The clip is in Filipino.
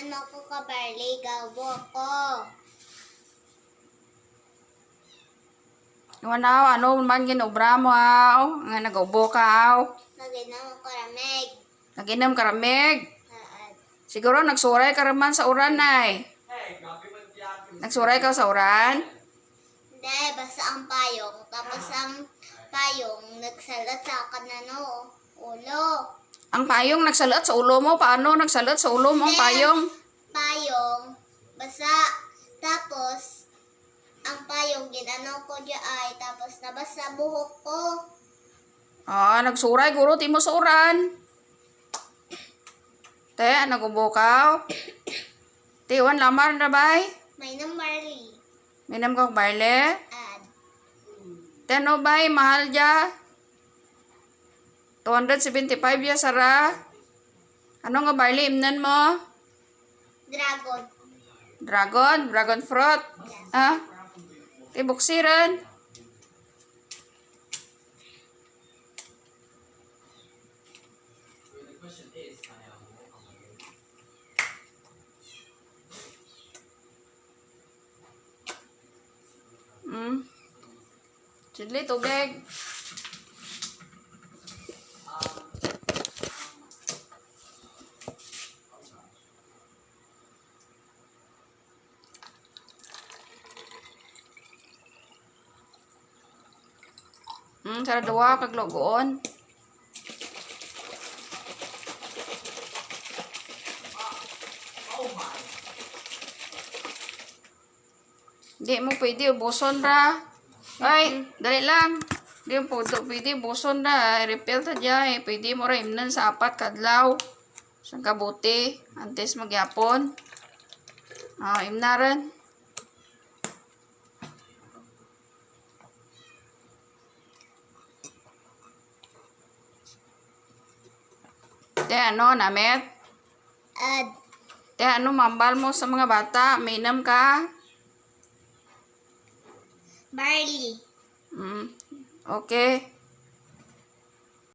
Ginan mo ko ka barley, gawo ko. Wanaw, ano man ginobra mo aw? Nga nagaubo ka aw? Naginan mo ko ramig. Naginom karamig? Aad. Siguro nagsuray ka raman sa uran ay. Nagsuray ka sa uran? Hindi, basta ang payong. Tapos ang payong nagsalat sa kanano, ulo. Ang payong nagsalat sa ulo mo? Paano nagsalat sa ulo mo ang payong? Payong, basa. Tapos, ang payong ginano ko dyan ay, tapos nabasa buhok ko. Ah, nagsuray guro ti mo sa uran. Te, nagubukaw. Tiwan lamar na bay? May nang barley. Minam ka barle? Ad. Teno bay, mahal dya? 275 ya sara. Ano nga barley imnan mo? Dragon. Dragon? Dragon fruit? Yes. Ha? Tibuksiran? Sidli, tubig. Sara dua kag logon. Di mo pwede ubuson ra. Ay, dali lang. Di mo pwede ubuson ra. Refill ta dya eh. Pwede mo ra imnan sa 4 kadlaw. Sang kabuti. Antes magyapon. Imnaran. Te, ano, namet? Ad. Te, ano, mambal mo sa mga bata? Mainam ka? Barley. Okay.